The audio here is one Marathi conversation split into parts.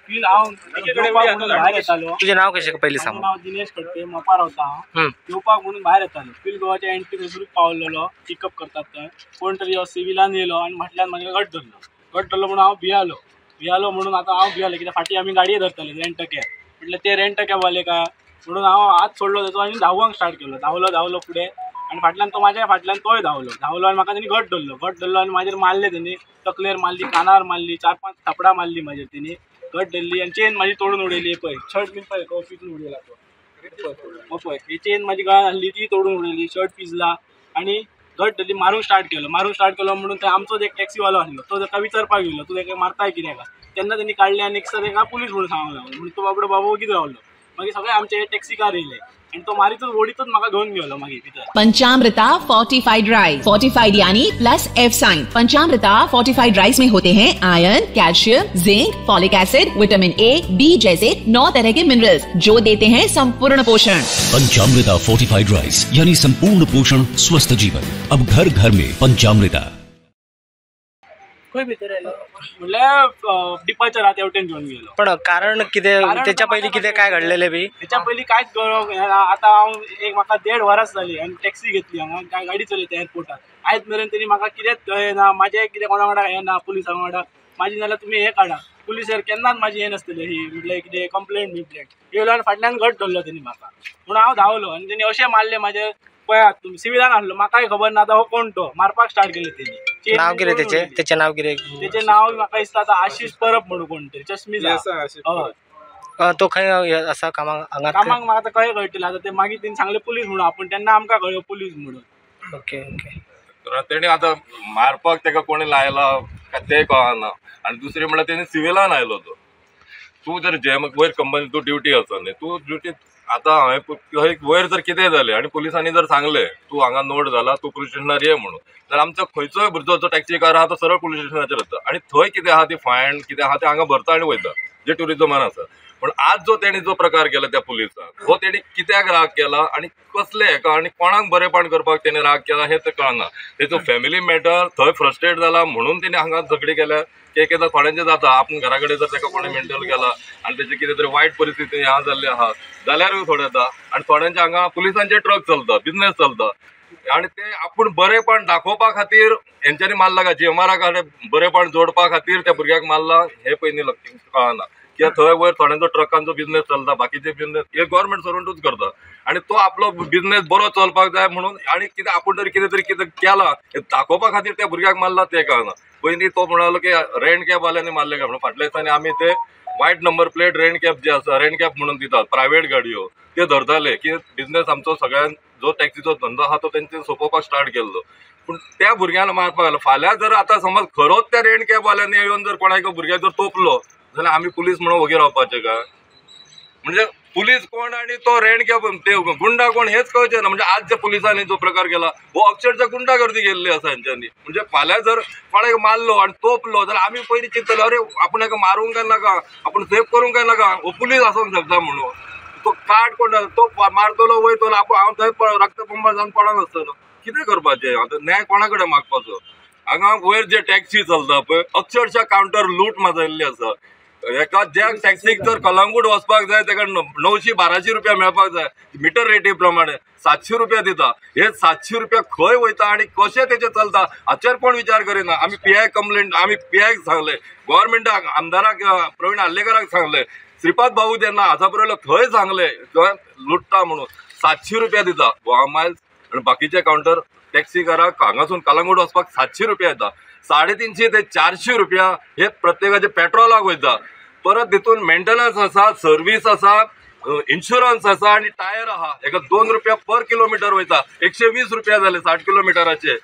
फिल हांव भायर येतालो. तुझे नाव कशें पयलीं सांग. नाव दिनेश खडपे, मोपार रावता हांव. येवपाक म्हणून भायर येतालो. फिल गोवाच्या एंट्री थंयसरूच पावलेलो. पिकअप करतात थंय. कोण तरी सिव्हिलान येयलो आनी फाटल्यान म्हाका घट धरलो म्हणून हांव भियालो म्हणून आतां हांव भियालो कित्याक फाटीं आमी गाडये धरताले रेंट कॅब. म्हटल्यार ते रेंट कॅब वाले काय म्हणून हांव हात सोडलो तेचो आनी धांवूंक स्टार्ट केलो. धांवलो फुडें आनी फाटल्यान तो म्हाज्या फाटल्यान तोय धांवलो आनी म्हाका तेणी घट धरलो आनी मागीर मारले तेणी. तकलेर मारली, कानार मारली, 4-5 थापडां मारली मागीर तेणी. घट धरली आनी चेन म्हाजी तोडून उडयली. पळय शर्ट बीन पळय पिसून उडयला तो. पळय ही चेन म्हाजी गळ्यान आसली ती तोडून उडयली. शर्ट पिसला आनी घट धरली. मारूंक स्टार्ट केलो म्हणून थंय आमचो एक टॅक्सीवालो आसलो. तो ताका विचारपाक गेलो तूं ताका मारताय कित्याक. तेन्ना तेणी काडले आनी ताका पुलीस म्हणून सांगूंक लागलो. म्हणून तो बाबा वगीत रावलो. मागीर सगळे आमचे टॅक्सीकार येयले आणि तो मारीतच ओडीतच म्हाका घेवन गेलो मागीर भितर. Panchamrita fortified rice. फोर्टिफाइड यानी plus F sign. Panchamrita fortified rice में होते हैं iron, calcium, zinc, folic acid, vitamin A, B जैसे 9 तरह के मिनरल्स जो देते हैं संपूर्ण पोषण. पंचामृता फोर्टिफाइड राइस यानी संपूर्ण पोषण, स्वस्थ जीवन. अब घर घर में पंचामृता. खंय भितर आयलो म्हणल्यार डिपार्चराक तेवटेन घेवन गेलो. पण कारण कितें तेच्या पयलीं कितें काय घडलेलें बी. तेच्या पयलीं कांयच कळोंक ना. आतां हांव म्हाका 1.5 वरां जालीं आनी टॅक्सी घेतली हांगा गाडी चलयता एअरपोर्टार. आयज मेरेन तेणी म्हाका कितेंच कळना. म्हाजें कितें कोणा वांगडा हें ना पुलिसां वांगडा. म्हाजी नाल्यार तुमी हें काडा. पुलिसार केन्नाच म्हाजी हें नासतलें ही म्हटल्यार कितें कंप्लेंट येयलो आनी फाटल्यान घट धरलो तेणी म्हाका. म्हणून हांव धांवलो आनी तेणी अशें मारले म्हाजे. पळयात तुमी सिव्हिलान आसलो. म्हाकाय खबर ना आतां हो कोण तो. मारपाक स्टार्ट केलें तेणी. नाव कितें तेचें नाव कितें. तेचें नाव म्हाका दिसता आतां आशीष परब म्हणून कोण तरी चश्मीज. तो खंय आसा कामाक हांगा. कामाक म्हाका आतां कळ्ळें कळटलें. आतां ते मागीर तेणी सांगलें पुलीस म्हणून. आपूण तेन्ना आमकां कळ्ळें पुलीस म्हणून. ओके. तेणी आतां मारपाक ताका कोणी लायला काय तें कळना. आनी दुसरें म्हणल्यार तेणी सिव्हिलान आयलो तो. तूं जर वयर कंपनी तूं ड्युटी आसा न्ही तूं ड्युटी आतां हांवें वयर जर कितें जालें आनी पुलिसांनी जर सांगलें तूं हांगा नोट जाला तूं पुलीस स्टेशनार ये म्हणून जाल्यार आमचो खंयचोय भुरगो जो टॅक्सीकार आहा तो सरळ पुलीस स्टेशनाचेर वता आनी थंय कितें आहा ती फायन कितें आहा तें हांगा भरता आनी वयता जे टुरिजमान आसा. पण आज जो तेणी जो प्रकार केला त्या पुलिसाक हो तेणी कित्याक राग केला आनी कसले हेका आनी कोणाक बरेपण करपाक तेणी राग केला हें तें कळना. तेचो फॅमिली मॅटर थंय फ्रस्ट्रेट जाला म्हणून तेणी हांगा झगडी केल्या. एकदा थोड्यांचें जाता आपूण घरा कडेन जर ताका कोणी मेंटल गेला आनी तेची कितें तरी वायट परिस्थिती ह्या जाल्ली आहा जाल्यारूय थोडे येता. आनी थोड्यांचे हांगा पुलिसांचे ट्रक चलता बिजनेस चलता आनी ते आपूण बरेपण दाखोवपा खातीर हेंच्यांनी मारला काय GMR कडेन बरेपण जोडपा खातीर त्या भुरग्याक मारला हें पयलीं कळना. कित्याक थंय वयर थोड्यांचो ट्रकांचो बिजनेस चलता बाकीचे बिजनेस हे गव्हर्मेंट सर्वंटूच करता आनी तो आपलो बिजनेस बरो चलपाक जाय म्हणून आनी कितें आपूण तरी कितें केला हें दाखोवपा खातीर त्या भुरग्याक मारला तें कळना. पयलीं तो म्हणालो की रेंट कॅब वाल्यांनी मारले काय म्हणून. फाटल्या दिसांनी आमी ते वायट नंबर प्लेट रेंट कॅब जे आसा रेंट कॅब म्हणून दितात प्रायवेट गाडयो ते धरताले की बिजनेस आमचो सगळ्यान जो टॅक्सीचो धंदो आहा तो तेंचे सोंपोवपाक स्टार्ट केल्लो. पूण त्या भुरग्यान मारपाक लागलो. फाल्यां जर आतां समज खरोच त्या रेंट कॅब वाल्यांनी येवन जर कोणाक भुरग्याक जर तोपलो जाल्यार आमी पुलीस म्हणून वगीर रावपाचे काय. म्हणजे पुलीस कोण आणि तो रेंट कॅब ते गुंडा कोण हेच कळचें ना. म्हणजे आज ज्या पुलिसांनी जो प्रकार केला हो अक्षरशः गुंडागर्दी केल्ली आसा हेंच्यांनी. म्हणजे फाल्यां जर कोणाक मारलो आनी तोपलो जाल्यार आमी पयलीं चिंततले अरे आपूण हेका मारूंक काय नाका आपूण सेफ करूंक काय नाका हो पुलीस आसूंक शकता म्हणून. तो कार्ड कोण तो मारतलो वयतलो आपूण हांव थंय रक्तबंबाळ जावन पडनासतलो कितें करपाचें. आतां न्याय कोणा कडेन मागपाचो. हांगा वयर जे टॅक्सी चलता पळय अक्षरशः कावंटर लूट माजयल्ली आसा. एका ज्या टॅक्सीक जर कलंगूट वचपाक जाय ताका 900-1200 रुपया मेळपाक जाय मिटर रेटी प्रमाणे 700 रुपया दिता. हे 700 रुपया खंय वयता आनी कशें तेचें चलता हाचेर कोण विचार करिना. आमी PI कंप्लेंट आमी PIक सांगले गव्हर्मेंटाक आमदाराक प्रवीण आल्लेकराक सांगले श्रीपाद भाऊ जेन्ना हाचा बरोबर थंय सांगले लुट्टा म्हणून 700 रुपया दिता 1 मायल्स आनी बाकीचे कावंटर टॅक्सीकाराक हांगासून कलंगूट वचपाक 700 रुपया येता. 350 ते 400 रुपया हे प्रत्येकाचे पेट्रोलाक वयता. परत तितून मेंटेनन्स आसा सर्वीस आसा इन्शुरन्स आसा आनी टायर आहा हेका 2 रुपया पर किलोमिटर वयता. 120 रुपया जाले 60 किलोमिटराचे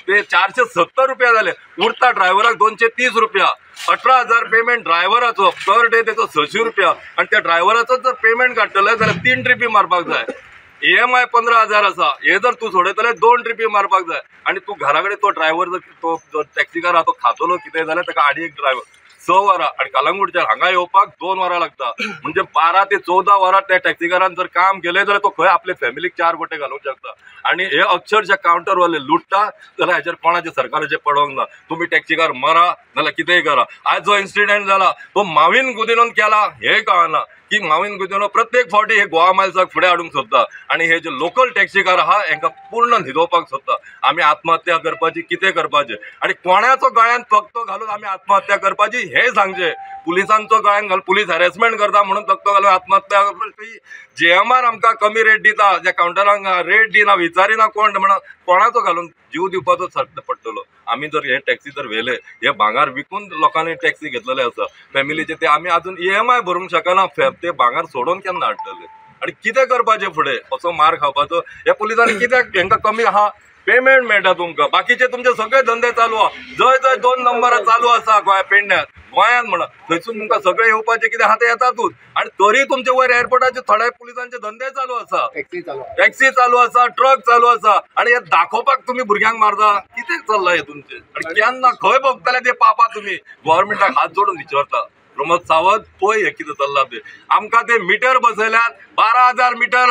ते 470 रुपया जाले. उरता ड्रायव्हराक 230 रुपया. 18,000 पेमेंट ड्रायव्हराचो पर डे तेचो 600 रुपया आनी त्या ड्रायव्हराचो जर पेमेंट काडटले जाल्यार 3 ट्रिपी मारपाक जाय. EMI 15,000 आसा हे जर तूं सोडयतले 2 ट्रिपी मारपाक जाय आनी तूं घरा कडेन तो ड्रायव्हर जर तो टॅक्सीकार आहा तो खातलो कितें जाल्यार ताका आडी एक ड्रायव्हर 6 वरां आनी कलंगूटच्यान हांगा येवपाक 2 वरां लागता. म्हणजे 12 ते 14 वरां त्या टॅक्सीकारान जर काम केलें जाल्यार तो खंय आपले फॅमिलीक 4 गोटे घालूंक शकता. आनी हे अक्षरशः कावंटरवाले लुटता जाल्यार हेचेर कोणाचें सरकाराचें पडोंक ना. तुमी टॅक्सीकार मरा नाल्यार कितेंय करा. आज जो इन्सिडेंट जाला तो मावीन गुदिनोन केला हे कळना की मावीन गुदिनो प्रत्येक फावटी हे गोवा मायल्साक फुडें हाडूंक सोदता आनी हे जे लोकल टॅक्सीकार आहा हांकां पूर्ण न्हिदोवपाक सोदता. आमी आत्महत्या करपाची कितें करपाचें आनी कोणाचो गळ्यान तक्तो घालून आमी आत्महत्या करपाची हे सांगचें. पुलिसांचो गळ्यान घालून पुलीस हॅरेसमेंट करता म्हणून तक्तो घालून आत्महत्या करपाची. JMR आमकां कमी रेट दिता, ज्या कावंटरांक रेट दिना, विचारिना कोण म्हणून कोणाचो घालून जीव दिवपाचो पडटलो. आमी जर हे टॅक्सी जर व्हेले, हे भांगार विकून लोकांनी टॅक्सी घेतलेले आसा फॅमिलीचे, ते आमी आजून EMI भरूंक शकना. ते भांगार सोडून केन्ना हाडटले आनी कितें करपाचें फुडें? असो मार खावपाचो? ह्या पुलिसांनी कित्याक हांकां कमी आहा पेमेंट मेळटा तुमकां? बाकीचे तुमचे सगळे धंदे चालू आहा. जंय जंय 2 नंबरां चालू आसा गोंया पेडण्यात गोंयांत म्हणा थंयसून तुमकां सगळे येवपाचे कितें आहा ते येतातूच. आनी तरी तुमचे वयर एअरपोर्टाचे थोडे पुलिसांचे धंदे चालू आसा, टॅक्सी चालू आसा, ट्रक चालू आसा आनी हे दाखोवपाक तुमी भुरग्यांक मारता. कितें चल्लां हे तुमचें? आनी केन्ना खंय भोगतले ते पापा तुमी? गव्हर्मेंटाक हात जोडून विचारता. प्रमोद सावंत पळय हे कितें चल्लां ते. आमकां ते मिटर बसयल्यात 12,000 मिटर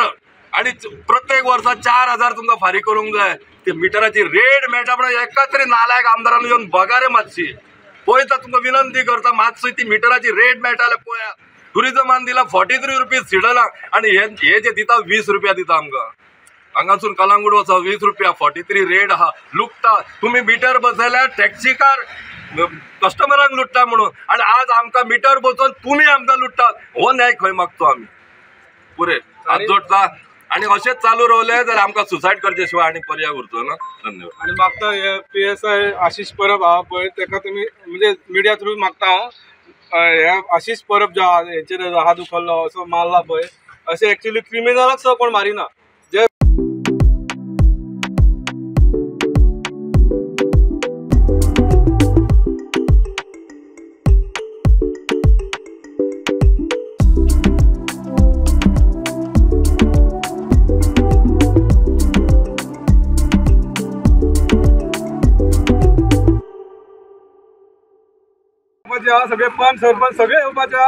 आनी प्रत्येक वर्सा 4,000 तुमकां फारीक करूंक जाय. ते मिटराची रेट मेळटा म्हणून एका तरी नालायक आमदारान येवन बघा रे मातशी. पळयता तुमकां विनंती करता मातशी ती मिटराची रेट मेळटा जाल्यार पळया. टुरिजमान दिला 43 रुपीज सिडलाक आनी हे जे दिता 20 रुपया दिता आमकां. हांगासून कलांगूट वचा 20 रुपया 43 रेट आहा. लुकता तुम्ही मिटर बसयल्यार टॅक्सीकार कस्टमरांक लुटता म्हणून आनी आज आमकां मिटर बसोवन तुमी आमकां लुटतात. हो न्याय खंय मागतो आमी? पुरे हात जोडटा आणि असेच चालू रावले जाल्यार आमकां सुसायड करचे शिवाय आणि पर्याय उरचो ना. धन्यवाद. आणि मागता हे PSI आशिष परब आहा पळय तेका तुमी म्हणजे मिडिया थ्रू मागता हे आशिष परब जो आहा हेचेर हात उखल्लो असो मारला पळय अशें एक्चुअली क्रिमिनलाक सुद्दां कोण मारिना. जे सगळे पंच सरपंच सगळे येवपाचे.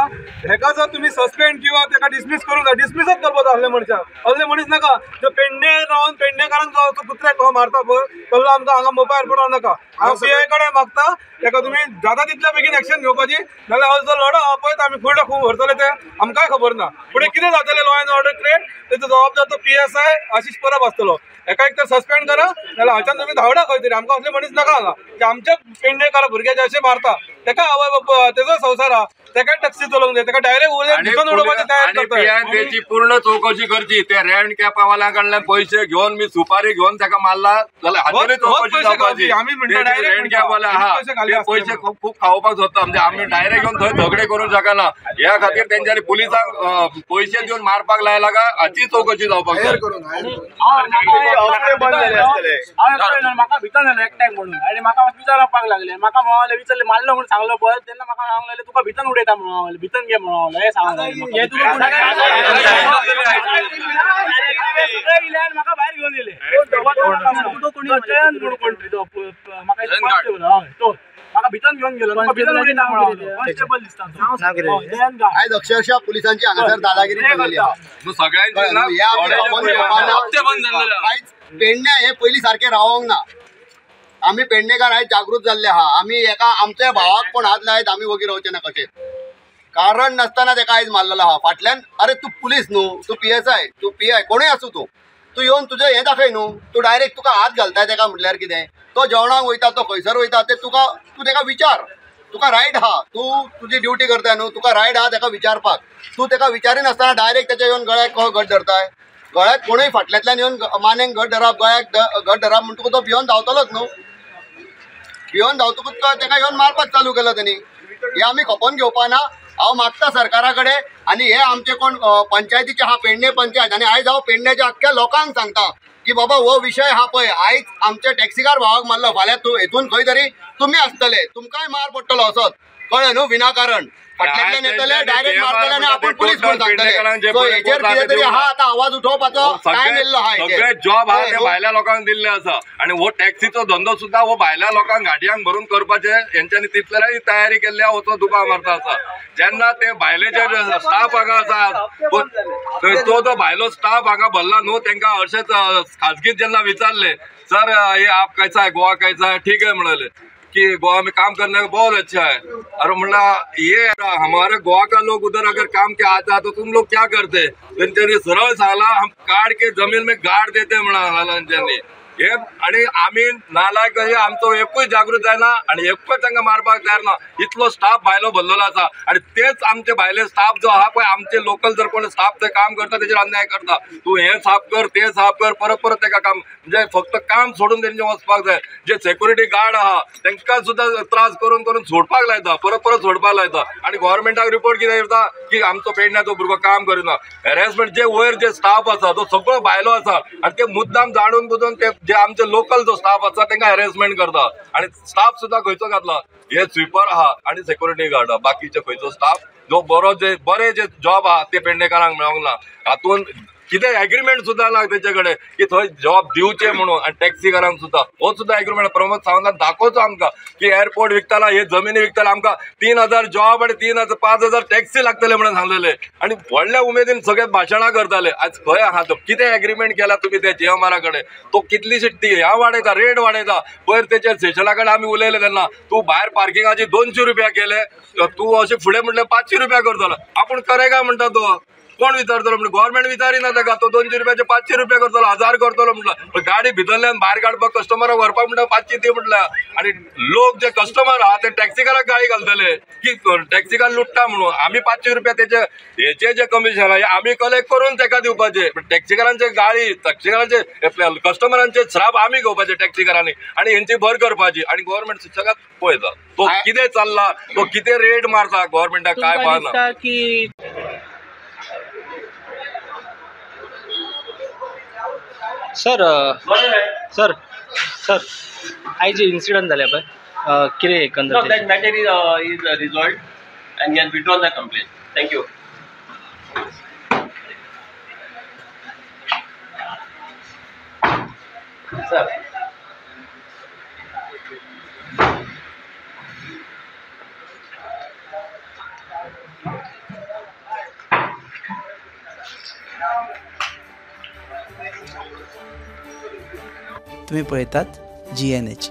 हेका जर तुम्ही सस्पेंड किंवा तेका डिसमीस करूंक जाय, डिसमीसच करपाचो असले मनशाक. असले मनीस नाका जो पेडणे रावन पेडणेकारांक जो कुत्र्याक मारता पळय तसलो आमकां हांगा मोबायल एअरपोर्टार नाका. हांव PI कडेन मागता तेका तुम्ही जाता तितल्या बेगीन एक्शन घेवपाची. नाल्यार जो लढो आहा पळय आमी फुडें खूब व्हरतले ते आमकांय खबर ना. फुडें कितें जातलें लॉ एंड ऑर्डर क्रिएट तेचो जबाबदार तो PSI आशिष परब आसतलो. एका एक तर सस्पेंड करा नाल्यार हाच्यान तुम्ही धांवडा खंय तरी. आमकां असले मनीस नाका हांगा जे आमच्या पेडणेकार भुरग्याचे अशें मारता. तेका आवय बाबा तेजो संवसार आहा तेका टॅक्सी चलोवंक जाय. तेका डायरेक्ट उडोवपाची तयारी करता. त्याची पूर्ण चौकशी करची. ते रेंट कॅपावाल्या कडल्यान पैसे घेऊन मी सुपारी घेऊन तेका मारला जाल्यार हाचेरूय चौकशी जावपाची. आमी म्हणटा डायरेक्ट रेंट कॅपवाले आहा ते पैसे खूप खावपाक सोदता. म्हणजे आमी डायरेक्ट घेवन थंय झगडे करूंक शकना. ह्या खातीर तेंच्यांनी पुलिसांक पैसे दिवन मारपाक लायला काय हाची चौकशी जावपाक जाय. म्हाका भितर आयलो एकट्याक म्हणून आनी म्हाका विचारपाक लागले. म्हाका विचारले मारलो म्हणून सांगलो पळय तेन्ना म्हाका सांगूंक लागले तुका भितर उडयता म्हणून भितर घे म्हणून हे सांगूंक म्हाका भायर घेवन दिले. म्हाका भितर घेवन गेलो कॉन्स्टेबल दिसता. आज अक्षरशः पुलिसांची हांगासर दादागिरी केलेली आहा. पेडणे हे पयलीं सारखे रावोंक ना. आमी पेडणेकार आयज जागृत जाल्ले आहा. आमी एका आमच्या भावाक कोण हात लायत आमी वगीर रावचे ना. कशें कारण नासतना तेका आयज मारलेलो आहा. फाटल्यान अरे तूं पुलीस न्हू, तूं PSI, तूं PI कोणूय आसूं तूं येवन तुजें हें दाखय न्हू. तूं डायरेक्ट तुका हात घालताय तेका म्हटल्यार कितें? तो जेवणाक वयता तो खंयसर वयता ते तूं तेका विचार. तुका रायट आहा. तूं तुजी ड्युटी करताय न्हू. तुका रायट आहा तेका विचारपाक. तूं तेका विचारिनासतना डायरेक्ट तेच्या येवन गळ्याक कहो घट धरताय. गळ्याक कोणूय फाटल्यातल्यान येवन मानेक घट धरप गळ्याक घट धरप म्हणटकूच तो भियोन धांवतलोच न्हू. भियोन धांवतकूच तेका येवन मारपाक चालू केलो तेणी. हे आमी खपोवन घेवपाना. हांव मागता सरकारा कडेन आनी हे आमचे कोण पंचायतीचे आहा पेडणे पंचायत आनी आयज हांव पेडण्याच्या आख्ख्या लोकांक सांगता की बाबा हो विशय हा पळय आयज आमच्या टॅक्सीकार भावाक मारलो फाल्यां तूं हेतून खंय तरी तुमी आसतले तुमकांय मार पडटलो असोच कळ्ळें न्हू विनाकारण. फाटल्यातल्यान येतले डायरेक्ट मारतले आनी आपूण पुलीस कोण सांगतले. सो हेचेर कितें तरी आहा आतां आवाज उठोवपाचो टायम येयल्लो आहा. सगळे जॉब आहा ते भायल्या लोकांक दिल्ले आसा आनी हो टॅक्सीचो धंदो सुद्दां हो भायल्या लोकांक गाडयांक भरून करपाचे हेंच्यांनी तितल्याय तयारी केल्ली आहा. हो दुकां मारता आसा. जेन्ना ते भायले जे स्टाफ हांगा आसा तो भायलो स्टाफ हांगा भरला न्हू तेंकां अशेंच खाजगीत जेन्ना विचारले सर ये आप कैसा है गोवा कैसा है ठीक है म्हणले कि गोवा में काम करने का बहुत अच्छा है। और म्हणला ये हमारे गोवा का लोग उधर अगर काम के आता तो तुम लोग क्या करते? त्यांनी सरळ सांगला हम काढ के जमीन में गाड देते म्हणा त्यांनी हे। आणि आम्ही नालायक आमचो एकूच जागृत जायना आणि एकूच तांकां मारपाक तयार ना। इतलो स्टाफ भायलो भरलेलो आसा आणि तेच आमचे भायले स्टाफ जो आहा पळय आमचे लोकल जर कोण स्टाफ ते काम करता तेजेर अन्याय करता। तू हे साफ कर ते साफ कर परत परत तेका काम म्हणजे फक्त काम सोडून तेंचे वचपाक जाय। जे सेक्युरिटी गार्ड आहा तांकां सुद्धा त्रास करून करून सोडपाक लायता परत परत सोडपाक लायता। आणि गव्हर्नमेंटाक रिपोर्ट कितें करता की आमचो पेडण्याचो भुरगो काम करिना। हॅरेसमेंट जे वयर जे स्टाफ आसा तो सगळो भायलो आसा आणि ते मुद्दाम जाणून बुजून ते जे आमचे लोकल जो स्टाफ आसा तांकां हॅरेसमेंट करता। आणि स्टाफ सुद्धा खंयचो घातला हे स्वीपर आहा आणि सेक्युरिटी गार्ड आहा बाकीचे खंयचो स्टाफ जो बरे जे जॉब आहा ते पेडणेकारांक मेळोंक ना। हातून कितें एग्रीमेंट सुद्धा ना तेचे कडेन की थंय जॉब दिवचे म्हणून। आणि टॅक्सीकारांक सुद्धा हो सुद्धा एग्रीमेंट प्रमोद सावंतान दाखोवचो आमकां की एअरपोर्ट विकताला हे जमिनी विकताला आमकां 3000 जॉब आणि 5000 टॅक्सी लागतले म्हणून सांगलेले। आणि व्हडल्या उमेदीन सगळे भाशणां करताले। आज खंय आहा तो कितें एग्रीमेंट केला तुम्ही त्या जीएमआरा कडेन? तो कितलीशी ती ह्या वाडयता रेट वाडयता। पयर तेच्या स्टेशना कडेन आमी उलयले तेन्ना तू भायर पार्किंगाचे 200 रुपया केले तू अशें फुडें म्हटलें 500 रुपया करतलो। आपूण करेगा म्हणटा तो कोण विचारतलो म्हणजे गव्हर्नमेंट विचारिना ताका तो 200 रुपयाचे 500 रुपया करतलो 1000 करतलो म्हटलं। गाडी भितरल्यान भायर काडपाक कस्टमराक व्हरपाक म्हणटा 500 दी म्हटलं। आणि लोक जे कस्टमर आहा ते टॅक्सीकाराक गाळी घालतले की टॅक्सीकार लुटता म्हणून। आमी 500 रुपया तेचे हेचे जे कमिशन आहा आमी कलेक्ट करून ताका दिवपाचे। टॅक्सीकारांचे गाळी टॅक्सीकारांचे कस्टमरांचे श्राप आमी घेवपाचे टॅक्सीकारांनी आणि हेंची भर करपाची। आणि गव्हर्नमेंट सगळ्यात पळयता तो कितें चल्ला तो कितें रेट मारता गव्हर्नमेंटाक काय पाहना की सर सर सर आय जे इन्सिडंट जाले पळय कितें एकंदर No, that matter is resolved and he has withdrawn the complaint. Thank you. Sir. तुम्ही पळयतात GNH।